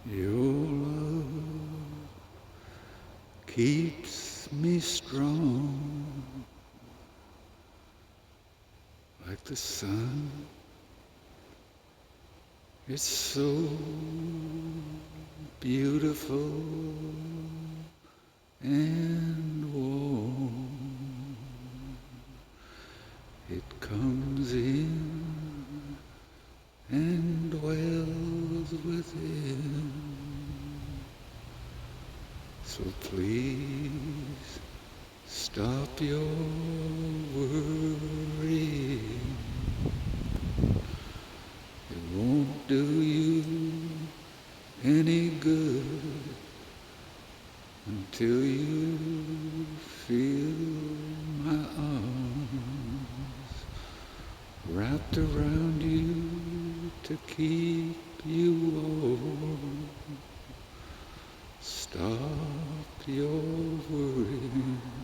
Your love keeps me strong like the sun. It's so beautiful and warm. It comes in and dwells within. So please stop your worrying. It won't do you any good until you feel my arms wrapped around you to keep you warm. Stop your worrying.